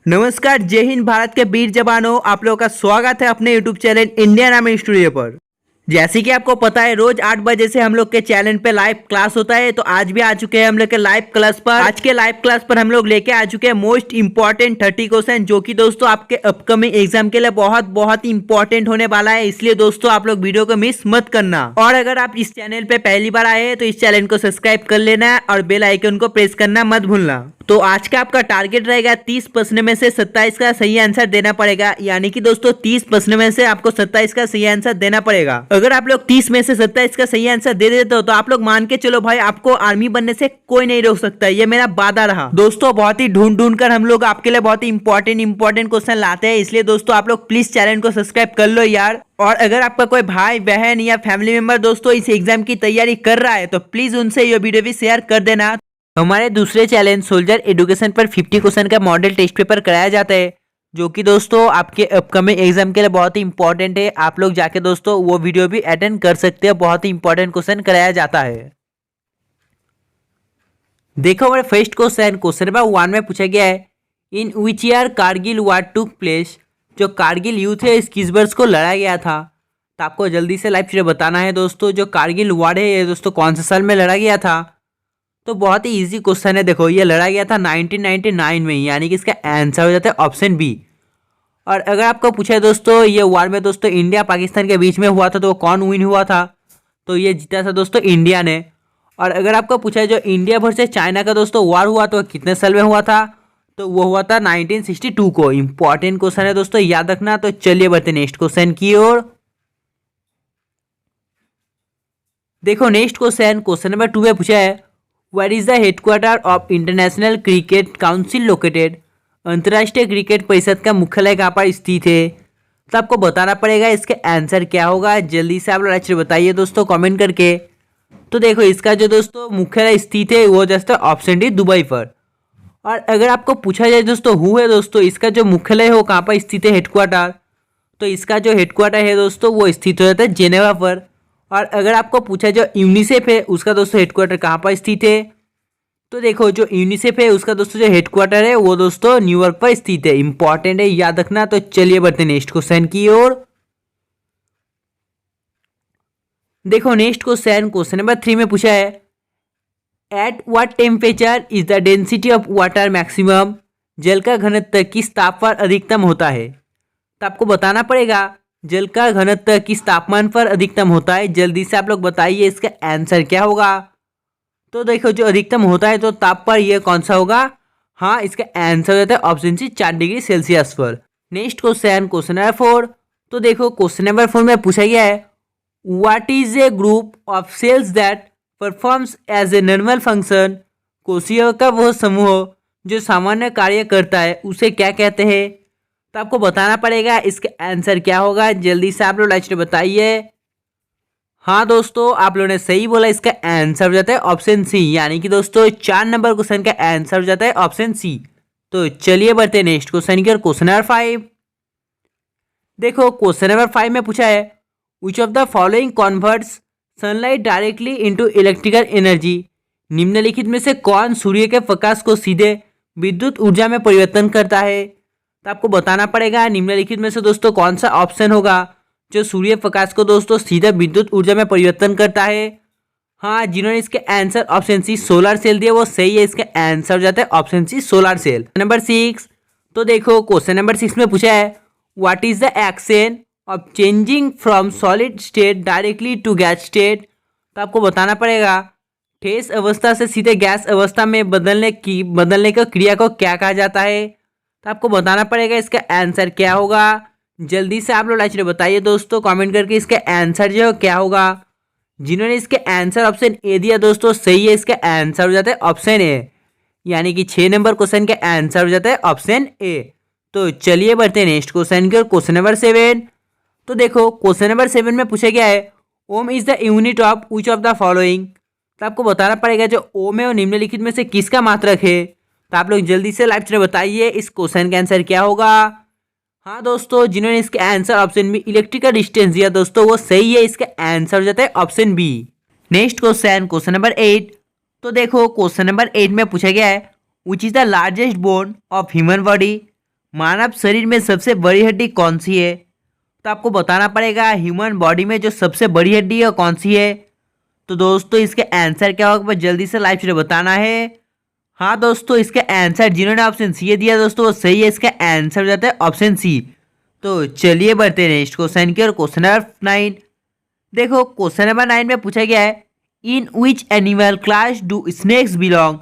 नमस्कार, जय हिंद। भारत के वीर जवानों, आप लोगों का स्वागत है अपने YouTube channel Indian army studio पर। जैसे कि आपको पता है, रोज 8 बजे से हम लोग के चैनल पे लाइव क्लास होता है। तो आज भी आ चुके हैं हम लोग के लाइव क्लास पर। आज के लाइव क्लास पर हम लोग लेके आ चुके हैं मोस्ट इंपॉर्टेंट 30 क्वेश्चन, जो कि दोस्तों आपके अपकमिंग एग्जाम के लिए बहुत बहुत इंपॉर्टेंट होने वाला है। इसलिए दोस्तों आप लोग वीडियो को मिस मत करना। और अगर आप इस चैनल पे पहली बार आए हैं तो इस चैनल को सब्सक्राइब कर लेना और बेल आइकन को प्रेस करना मत भूलना। तो आज का आपका टारगेट रहेगा 30 प्रश्न में से 27 का सही आंसर देना पड़ेगा। यानी कि दोस्तों 30 प्रश्न में से आपको 27 का सही आंसर देना पड़ेगा। अगर आप लोग 30 में से 27 का सही आंसर दे देते हो तो आप लोग मान के चलो भाई, आपको आर्मी बनने से कोई नहीं रोक सकता। ये मेरा वादा रहा। दोस्तों बहुत ही ढूंढ कर हम लोग आपके लिए बहुत ही इंपॉर्टेंट क्वेश्चन लाते हैं। इसलिए दोस्तों आप लोग प्लीज चैनल को सब्सक्राइब कर लो यार। और अगर आपका कोई भाई बहन या फैमिली मेंबर दोस्तों इस एग्जाम की तैयारी कर रहा है तो प्लीज उनसे ये वीडियो भी शेयर कर देना। हमारे दूसरे चैलेंज सोल्जर एजुकेशन पर 50 क्वेश्चन का मॉडल टेस्ट पेपर कराया जाता है, जो कि दोस्तों आपके अपकमिंग एग्जाम के लिए बहुत ही इंपॉर्टेंट है। आप लोग जाके दोस्तों वो वीडियो भी अटेंड कर सकते हो। बहुत ही इंपॉर्टेंट क्वेश्चन कराया जाता है। देखो हमारे फर्स्ट क्वेश्चन नंबर 1 में पूछा गया है, in which year Kargil war took place. जो कारगिल युद्ध है इस किस वर्ष को लड़ा गया था। तो आपको जल्दी से लाइव चीजें बताना है दोस्तों। जो कारगिल वार है ये दोस्तों कौन से साल में लड़ा गया था। तो बहुत ही इजी क्वेश्चन है। देखो ये लड़ा गया था 1999 में, यानी कि इसका आंसर हो जाता है ऑप्शन बी। और अगर आपको पूछा है दोस्तों ये वार में दोस्तों इंडिया पाकिस्तान के बीच में हुआ था, तो वो कौन विन हुआ था। तो ये जीता था दोस्तों इंडिया ने। और अगर आपको पूछा है जो इंडिया वर्सेस चाइना का दोस्तों वार हुआ तो कितने साल में हुआ था, तो वो हुआ था 1962 को। इंपॉर्टेंट क्वेश्चन है दोस्तों, याद रखना। तो चलिए बढ़ते नेक्स्ट क्वेश्चन की ओर। देखो नेक्स्ट क्वेश्चन नंबर 2 में पूछा है, Where is the headquarter of international cricket council located. अंतर्राष्ट्रीय क्रिकेट परिषद का मुख्यालय कहाँ पर स्थित है। तो आपको बताना पड़ेगा इसका आंसर क्या होगा। जल्दी से आप लोग अच्छे बताइए दोस्तों कमेंट करके। तो देखो इसका जो दोस्तों मुख्यालय स्थित है वो जस्ट ऑप्शन डी दुबई पर। और अगर आपको पूछा जाए दोस्तों हु है दोस्तों इसका जो मुख्यालय हो कहाँ पर स्थित है हेडक्वार्टर, तो इसका जो हेडक्वार्टर है दोस्तों वो स्थित हो जाता है जेनेवा पर। और अगर आपको पूछा जो यूनिसेफ है उसका दोस्तों हेडक्वार्टर कहाँ पर स्थित है, तो देखो जो यूनिसेफ है उसका दोस्तों जो हेडक्वार्टर है वो दोस्तों न्यूयॉर्क पर स्थित है। इंपॉर्टेंट है, याद रखना। तो चलिए बढ़ते नेक्स्ट क्वेश्चन की ओर। देखो नेक्स्ट क्वेश्चन नंबर 3 में पूछा है, at what temperature is the density of water maximum. जल का घनत्व किस तापमान पर अधिकतम होता है। तो आपको बताना पड़ेगा जल का घनत्व किस तापमान पर अधिकतम होता है। जल्दी से आप लोग बताइए इसका आंसर क्या होगा। तो देखो जो अधिकतम होता है तो ताप पर यह कौन सा होगा। हाँ, इसका आंसर हो जाता है ऑप्शन सी 4 डिग्री सेल्सियस पर। Next question number 4। तो देखो क्वेश्चन नंबर 4 में पूछा गया है, what is a group of cells that performs as a normal function. कोशिका का वह समूह जो सामान्य कार्य करता है उसे क्या कहते हैं। तो आपको बताना पड़ेगा इसका आंसर क्या होगा। जल्दी से आप लोग लाइक बताइए। हाँ दोस्तों आप लोगों ने सही बोला, इसका आंसर हो जाता है ऑप्शन सी। यानी कि दोस्तों 4 नंबर क्वेश्चन का आंसर हो जाता है ऑप्शन सी। तो चलिए बढ़ते नेक्स्ट क्वेश्चन की ओर। Question number 5। देखो क्वेश्चन नंबर 5 में पूछा है, विच of the following converts sunlight directly into electrical energy. निम्नलिखित में से कौन सूर्य के प्रकाश को सीधे विद्युत ऊर्जा में परिवर्तन करता है। तो आपको बताना पड़ेगा निम्नलिखित में से दोस्तों कौन सा ऑप्शन होगा जो सूर्य प्रकाश को दोस्तों सीधे विद्युत ऊर्जा में परिवर्तन करता है। हाँ, जिन्होंने इसके answer option C solar cell दिया वो सही है। इसका आंसर हो जाता है option C solar cell. Number 6। तो देखो क्वेश्चन नंबर 6 में पूछा है, what is the action of changing from solid state directly to gas state. तो आपको बताना पड़ेगा ठोस अवस्था से सीधे गैस अवस्था में बदलने का क्रिया को क्या कहा जाता है। तो आपको बताना पड़ेगा इसका आंसर क्या होगा। जल्दी से आप लोग लाइक बताइए दोस्तों कमेंट करके इसका आंसर जो क्या होगा। जिन्होंने इसके आंसर ऑप्शन ए दिया दोस्तों सही है। इसका आंसर हो जाता है ऑप्शन ए। यानी कि 6 नंबर क्वेश्चन का आंसर हो जाता है ऑप्शन ए। तो चलिए बढ़ते हैं नेक्स्ट क्वेश्चन की ओर। Question number 7। तो देखो क्वेश्चन नंबर 7 में पूछा गया है, ohm is the unit of which of the following. तो आपको बताना पड़ेगा जो ओम है वो निम्नलिखित में से किसका मात्रक है। तो आप लोग जल्दी से लाइव चैट बताइए इस क्वेश्चन का आंसर क्या होगा। हाँ दोस्तों, जिन्होंने इसका answer option B electrical distance दिया दोस्तों वो सही है। इसका आंसर हो जाता है option B. Next question number 8। तो देखो क्वेश्चन नंबर 8 में पूछा गया है, which is the largest bone of human body. मानव शरीर में सबसे बड़ी हड्डी कौन सी है? तो आपको बताना पड़ेगा ह्यूमन बॉडी में जो सबसे बड़ी हड्डी है कौन सी है। तो दोस्तों इसके आंसर क्या होगा, बस जल्दी से लाइव चैट बताना है। हाँ दोस्तों, इसका आंसर जिन्होंने ऑप्शन सी दिया दोस्तों वो सही है। इसका आंसर हो जाता है ऑप्शन सी। तो चलिए बढ़ते हैं नेक्स्ट क्वेश्चन की और क्वेश्चन नंबर 9। देखो क्वेश्चन नंबर 9 में पूछा गया है in which animal class do snakes belong.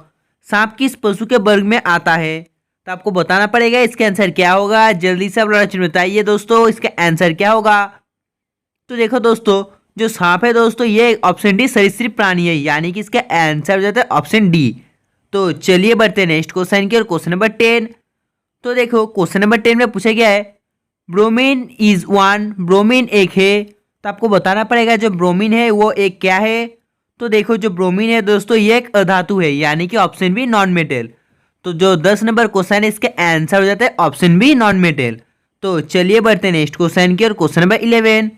सांप किस पशु के वर्ग में आता है? तो आपको बताना पड़ेगा इसका आंसर क्या होगा। जल्दी से आप लोग बताइए दोस्तों इसका आंसर क्या होगा। तो देखो दोस्तों जो सांप है दोस्तों ये ऑप्शन डी सरीसृप प्राणी है, यानी कि इसका आंसर हो जाता है ऑप्शन डी। तो चलिए बढ़ते हैं नेक्स्ट क्वेश्चन की और क्वेश्चन नंबर 10। तो देखो क्वेश्चन नंबर 10 में पूछा गया है ब्रोमीन इज वन। ब्रोमीन एक है, तो आपको बताना पड़ेगा जो ब्रोमीन है वो एक क्या है। तो देखो जो ब्रोमीन है दोस्तों ये एक अधातु है, यानी कि ऑप्शन बी नॉन मेटल। तो जो 10 नंबर क्वेश्चन है इसके आंसर हो जाता है ऑप्शन बी नॉन मेटल। तो चलिए बढ़ते हैं नेक्स्ट क्वेश्चन की और क्वेश्चन नंबर 11।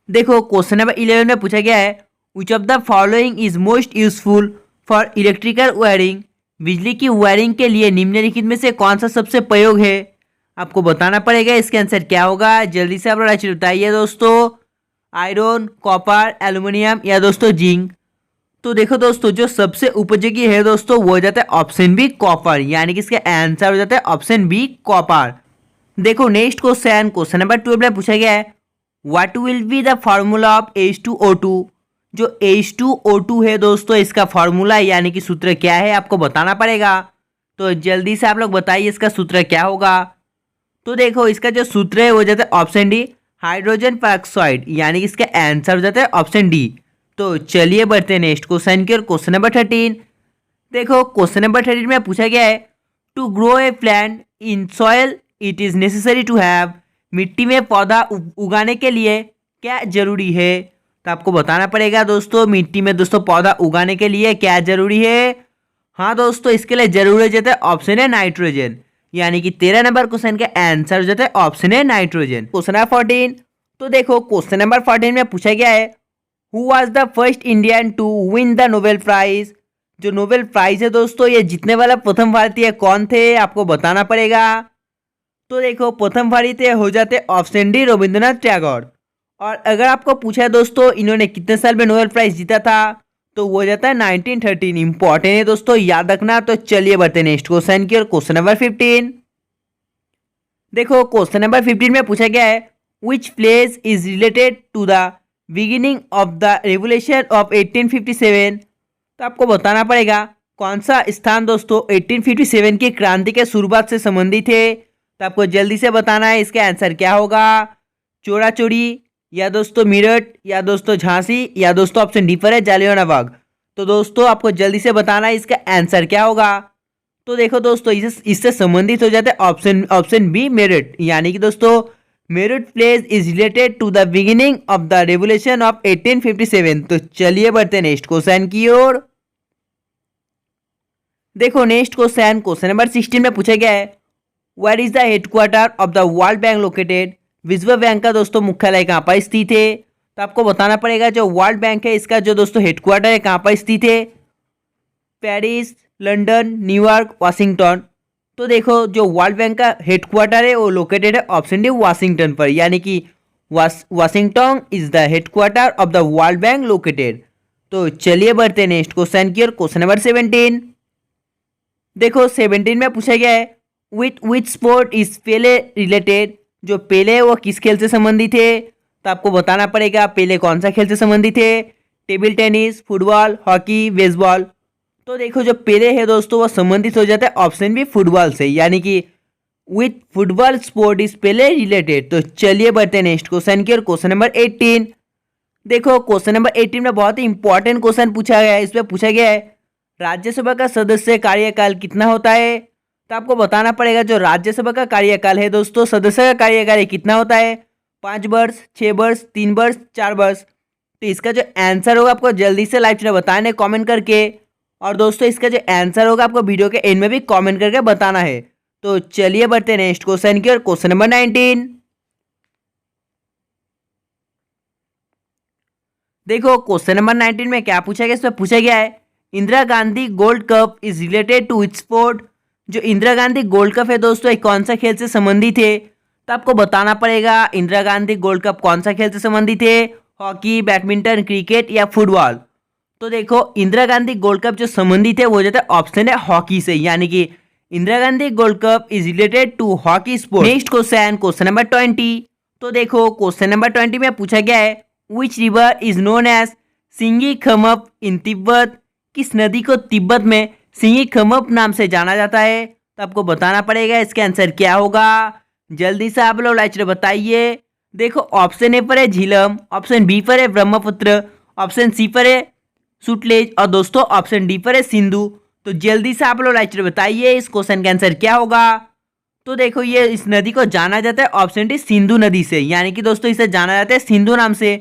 देखो क्वेश्चन नंबर 11 में पूछा गया है विच of the following is most useful for electrical wiring. बिजली की वायरिंग के लिए निम्नलिखित में से कौन सा सबसे प्रयोग है? आपको बताना पड़ेगा इसके आंसर क्या होगा। जल्दी से आप लोग बताइए दोस्तों। आयरन, कॉपर, एल्युमिनियम या दोस्तों जिंक। तो देखो दोस्तों जो सबसे उपयोगी है दोस्तों वो हो जाता है ऑप्शन बी कॉपर, यानी कि इसका आंसर हो जाता है ऑप्शन बी कॉपर। देखो नेक्स्ट क्वेश्चन नंबर 12 में पूछा गया है what will be the formula of H2O2। जो H2O2 है दोस्तों इसका फॉर्मूला यानी कि सूत्र क्या है आपको बताना पड़ेगा। तो जल्दी से आप लोग बताइए इसका सूत्र क्या होगा। तो देखो इसका जो सूत्र है वो हो जाता है ऑप्शन डी हाइड्रोजन परऑक्साइड, यानी कि इसका आंसर हो जाता है ऑप्शन डी। तो चलिए बढ़ते हैं नेक्स्ट क्वेश्चन की और क्वेश्चन नंबर 13। देखो क्वेश्चन नंबर 13 में पूछा गया है to grow a plant in soil it is necessary to have. मिट्टी में पौधा उगाने के लिए क्या जरूरी है? तो आपको बताना पड़ेगा दोस्तों मिट्टी में दोस्तों पौधा उगाने के लिए क्या जरूरी है। हाँ दोस्तों इसके लिए जरूरी हो जाता है ऑप्शन है नाइट्रोजन, यानी कि 13 नंबर क्वेश्चन का आंसर हो जाता है ऑप्शन है नाइट्रोजन। Question number 14। तो देखो क्वेश्चन नंबर 14 में पूछा गया है who was the first Indian to win the Nobel prize. जो नोबेल प्राइज है दोस्तों ये जीतने वाला प्रथम भारतीय कौन थे आपको बताना पड़ेगा। तो देखो प्रथम भारतीय हो जाते ऑप्शन डी रविंद्रनाथ टैगोर। और अगर आपको पूछा है दोस्तों इन्होंने कितने साल में नोबेल प्राइज जीता था तो वो हो जाता है 1913। इंपॉर्टेंट है दोस्तों याद रखना। तो चलिए बढ़ते हैं नेक्स्ट क्वेश्चन की और क्वेश्चन नंबर 15। देखो क्वेश्चन नंबर 15 में पूछा गया है which place is related to the beginning of the revolution of 1857। तो आपको बताना पड़ेगा कौन सा स्थान दोस्तों 1857 की क्रांति के शुरुआत से संबंधित है। तो आपको जल्दी से बताना है इसका आंसर क्या होगा। चोरा चोरी या दोस्तों मेरठ या दोस्तों झांसी या दोस्तों ऑप्शन डी पर है जालियांवाला बाग। तो दोस्तों आपको जल्दी से बताना है इसका आंसर क्या होगा। तो देखो दोस्तों इससे संबंधित हो जाता है ऑप्शन बी मेरठ, यानी कि दोस्तों Meerut place is related to the beginning of the revolution of 1857। तो चलिए बढ़ते हैं नेक्स्ट क्वेश्चन की ओर। देखो नेक्स्ट क्वेश्चन नंबर 16 में पूछा गया है where is the headquarter of the World Bank located. विश्व बैंक का दोस्तों मुख्यालय कहाँ पर स्थित है? तो आपको बताना पड़ेगा जो वर्ल्ड बैंक है इसका जो दोस्तों हेडक्वार्टर है कहाँ पर स्थित है। Paris, London, New York, Washington. तो देखो जो वर्ल्ड बैंक का हेडक्वार्टर है वो लोकेटेड है ऑप्शन डी वाशिंगटन पर, यानी कि Washington is the headquarter of the World Bank located. तो चलिए बढ़ते हैं नेक्स्ट क्वेश्चन की और क्वेश्चन नंबर 17। देखो 17 में पूछा गया है with sport is Pele related. जो पेले वो किस खेल से संबंधित है? तो आपको बताना पड़ेगा पेले कौन सा खेल से संबंधित है। Table tennis, football, hockey, baseball. तो देखो जो पेले है दोस्तों वो संबंधित हो जाता है ऑप्शन बी फुटबॉल से, यानी कि with football sport is Pele related. तो चलिए बढ़ते हैं नेक्स्ट क्वेश्चन की और क्वेश्चन नंबर 18। देखो क्वेश्चन नंबर 18 में बहुत ही इंपॉर्टेंट क्वेश्चन पूछा गया है। इसमें पूछा गया है राज्यसभा का सदस्य कार्यकाल कितना होता है? तो आपको बताना पड़ेगा जो राज्यसभा का कार्यकाल है दोस्तों सदस्य का कार्यकाल कितना होता है। 5 वर्ष, 6 वर्ष, 3 वर्ष, 4 वर्ष। तो इसका जो आंसर होगा आपको जल्दी से लाइव में बताना है कॉमेंट करके। और दोस्तों इसका जो आंसर होगा आपको वीडियो के एंड में भी कमेंट करके बताना है। तो चलिए बढ़ते हैं नेक्स्ट क्वेश्चन की और क्वेश्चन नंबर 19। देखो क्वेश्चन नंबर 19 में क्या पूछा गया, इसमें पूछा गया है Indira Gandhi gold cup is related to which sport. जो इंदिरा गांधी गोल्ड कप है दोस्तों एक कौन सा खेल से संबंधित है? तो आपको बताना पड़ेगा इंदिरा गांधी गोल्ड कप कौन सा खेल से संबंधित है, हॉकी, बैडमिंटन, क्रिकेट या फुटबॉल। तो देखो इंदिरा गांधी गोल्ड कप जो संबंधित है वो जाता है ऑप्शन है हॉकी से, यानी कि Indira Gandhi gold cup is related to hockey sport. Next question, question number 20। तो देखो क्वेश्चन नंबर 20 में पूछा गया है which river is known as Singi Khambab in Tibet. किस नदी को तिब्बत में सिंगी खमप नाम से जाना जाता है? तो आपको बताना पड़ेगा इसका आंसर क्या होगा। जल्दी से आप लोग लाइक बताइए। देखो ऑप्शन ए पर है झीलम, ऑप्शन बी पर है ब्रह्मपुत्र, ऑप्शन सी पर है सुटलेज और दोस्तों ऑप्शन डी पर है सिंधु। तो जल्दी से आप लोग लाइक बताइए इस क्वेश्चन का आंसर क्या होगा। तो देखो ये इस नदी को जाना जाता है ऑप्शन डी सिंधु नदी से, यानी कि दोस्तों इसे जाना जाता है सिंधु नाम से।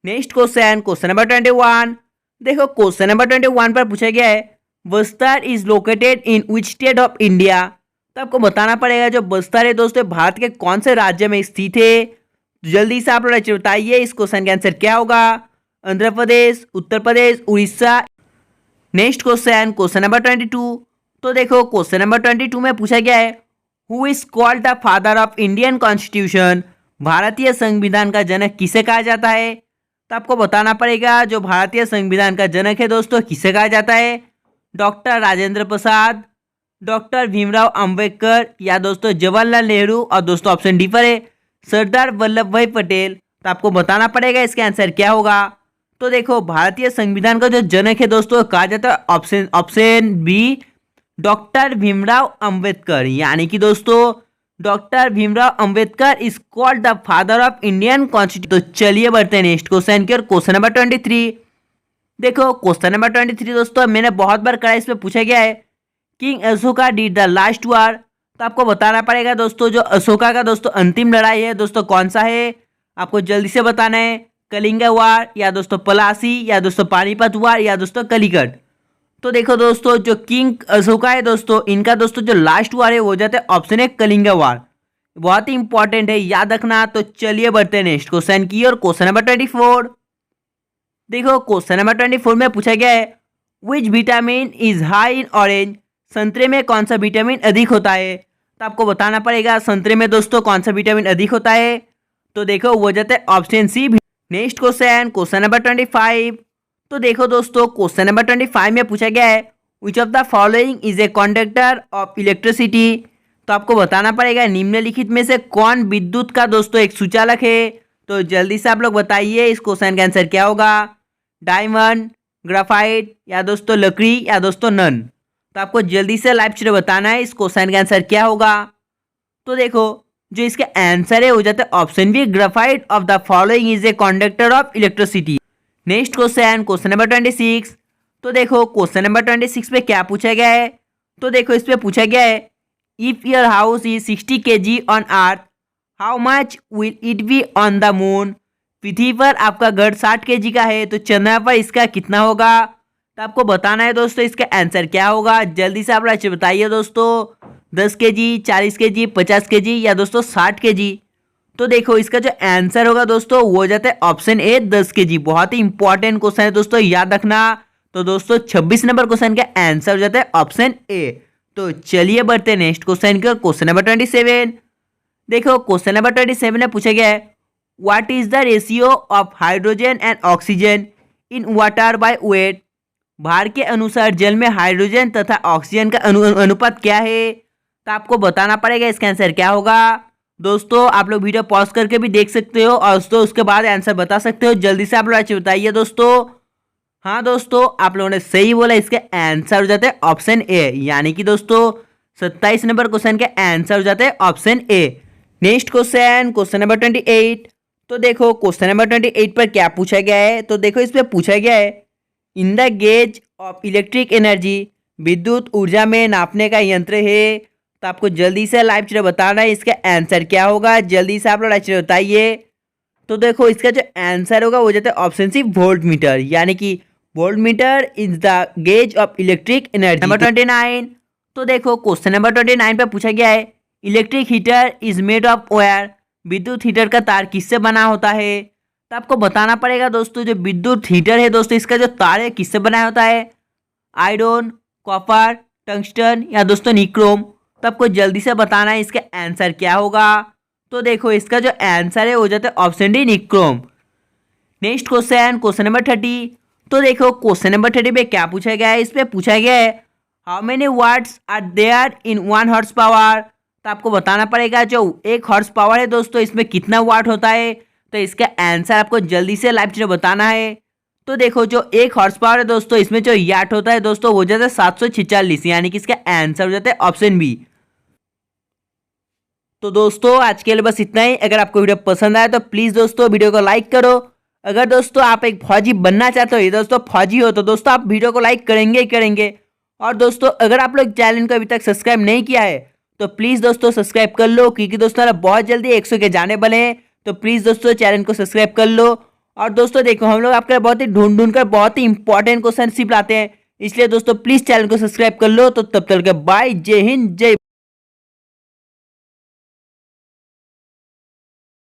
Next question, question number 21। देखो क्वेश्चन नंबर 21 पर पूछा गया है Bastar is located in which state of India. तो आपको बताना पड़ेगा जो बस्तर है दोस्तों भारत के कौन से राज्य में स्थित है। तो जल्दी से आप लोग बताइए इस क्वेश्चन का आंसर क्या होगा। Andhra Pradesh, Uttar Pradesh, Orissa. Next question, question number 22। तो देखो क्वेश्चन नंबर 22 में पूछा गया है who is called the father of Indian constitution. भारतीय संविधान का जनक किसे कहा जाता है? तो आपको बताना पड़ेगा जो भारतीय संविधान का जनक है दोस्तों किसे कहा जाता है। डॉक्टर राजेंद्र प्रसाद, डॉक्टर भीमराव अंबेडकर या दोस्तों जवाहरलाल नेहरू और दोस्तों ऑप्शन डी पर है सरदार वल्लभ भाई पटेल। तो आपको बताना पड़ेगा इसका आंसर क्या होगा। तो देखो भारतीय संविधान का जो जनक है दोस्तों कहा जाता है option B doctor Bhimrao Ambedkar, यानी कि दोस्तों doctor Bhimrao Ambedkar is called the father of Indian constitution. तो चलिए बढ़ते हैं नेक्स्ट क्वेश्चन की ओर। Question number 23। देखो क्वेश्चन नंबर 23 दोस्तों मैंने बहुत बार करा, इसमें पूछा गया है king Ashoka did the last war. तो आपको बताना पड़ेगा दोस्तों जो अशोका का दोस्तों अंतिम लड़ाई है दोस्तों कौन सा है। आपको जल्दी से बताना है कलिंगा वार या दोस्तों पलासी या दोस्तों पानीपत वार या दोस्तों कलिकट। तो देखो दोस्तों जो किंग अशोका है दोस्तों इनका दोस्तों जो लास्ट वार है वो जाता है ऑप्शन है कलिंगा वार। बहुत ही इंपॉर्टेंट है, याद रखना। तो चलिए बढ़ते हैं नेक्स्ट क्वेश्चन की और क्वेश्चन नंबर 24। देखो क्वेश्चन नंबर 24 में पूछा गया है which vitamin is high in orange. संतरे में कौन सा विटामिन अधिक होता है? तो आपको बताना पड़ेगा संतरे में दोस्तों कौन सा विटामिन अधिक होता है। तो देखो वो जाता है option C. Next question, question number 25। तो देखो दोस्तों क्वेश्चन नंबर 25 में पूछा गया है विच of the following is a conductor of electricity. तो आपको बताना पड़ेगा निम्नलिखित में से कौन विद्युत का दोस्तों एक सुचालक है। तो जल्दी से आप लोग बताइए इस क्वेश्चन का आंसर क्या होगा। डायमंड, ग्राफाइट या दोस्तों लकड़ी या दोस्तों नन। तो आपको जल्दी से लाइव चीज़ बताना है इस क्वेश्चन का आंसर क्या होगा। तो देखो जो इसका आंसर है हो जाता है option B graphite of the following is a conductor of electricity. Next question, question number 26। तो देखो क्वेश्चन नंबर 26 पे क्या पूछा गया है। तो देखो इस पे पूछा गया है if your house is 60 kg on earth how much will it be on the moon. पृथ्वी पर आपका घर 60 kg का है तो चंद्रमा पर इसका कितना होगा। तो आपको बताना है दोस्तों इसका आंसर क्या होगा। जल्दी से आप लोग बताइए दोस्तों 10 kg, 40 kg, 50 kg या दोस्तों 60 kg। तो देखो इसका जो आंसर होगा दोस्तों वो जाता है ऑप्शन ए 10 kg। बहुत ही इंपॉर्टेंट क्वेश्चन है दोस्तों, याद रखना। तो दोस्तों 26 नंबर क्वेश्चन का आंसर हो जाता है ऑप्शन ए। तो चलिए बढ़ते हैं नेक्स्ट क्वेश्चन की ओर। Question number 27। देखो क्वेश्चन नंबर 27 में पूछा गया है what is the ratio of hydrogen and oxygen in water by weight. भार के अनुसार जल में हाइड्रोजन तथा ऑक्सीजन का अनुपात क्या है। तो आपको बताना पड़ेगा इसका आंसर क्या होगा। दोस्तों आप लोग वीडियो पॉज करके भी देख सकते हो और दोस्तों उसके बाद आंसर बता सकते हो। जल्दी से आप लोग अच्छे बताइए दोस्तों। हाँ दोस्तों आप लोगों ने सही बोला, इसका आंसर हो जाता है ऑप्शन ए, यानी कि दोस्तों 27 नंबर क्वेश्चन का आंसर हो जाता है option A. Next question, question number 28। तो देखो क्वेश्चन नंबर 28 पर क्या पूछा गया है। तो देखो इस पर पूछा गया है in the gauge of electric energy विद्युत ऊर्जा में नापने का यंत्र है। तो आपको जल्दी से लाइव चीज़ बताना है इसका आंसर क्या होगा। जल्दी से आप लोग लाइव चीज़ बताइए। तो देखो इसका जो आंसर होगा वो जाता है ऑप्शन सी वोल्ट मीटर, यानी कि volt meter is the gauge of electric energy. Number 29। तो देखो क्वेश्चन नंबर 29 पर पूछा गया है electric heater is made of wire. विद्युत हीटर का तार किससे बना होता है। तो आपको बताना पड़ेगा दोस्तों जो विद्युत हीटर है दोस्तों इसका जो तार है किससे बना होता है। आयरन, कॉपर टंगस्टन या दोस्तों निक्रोम। तो आपको जल्दी से बताना है इसका आंसर क्या होगा। तो देखो इसका जो आंसर है वो जाता है option D nichrome. Next question, question number 30। तो देखो क्वेश्चन नंबर 30 पे क्या पूछा गया है, इस पे पूछा गया है how many watts are there in 1 horse power. तो आपको बताना पड़ेगा जो 1 हॉर्स पावर है दोस्तों इसमें कितना वाट होता है। तो इसका आंसर आपको जल्दी से लाइव चैट बताना है। तो देखो जो 1 हॉर्स पावर है दोस्तों इसमें जो याट होता है दोस्तों वो जाता है 746, यानी कि इसका आंसर हो जाता है ऑप्शन बी। तो दोस्तों आज के लिए बस इतना ही। अगर आपको वीडियो पसंद आया तो प्लीज दोस्तों वीडियो को लाइक करो। अगर दोस्तों आप एक फौजी बनना चाहते हो, ये दोस्तों फौजी हो, तो दोस्तों आप वीडियो को लाइक करेंगे ही करेंगे। और दोस्तों अगर आप लोग चैनल को अभी तक सब्सक्राइब नहीं किया है तो प्लीज दोस्तों सब्सक्राइब कर लो, क्योंकि दोस्तों ना बहुत जल्दी 100 के जाने वाले हैं। तो प्लीज दोस्तों चैनल को सब्सक्राइब कर लो। और दोस्तों देखो हम लोग आपके बहुत ही ढूंढ कर बहुत ही इंपॉर्टेंट क्वेश्चन सिर्फ लाते हैं, इसलिए दोस्तों प्लीज चैनल को सब्सक्राइब कर लो। तो तब तक के बाय, जय हिंद, जय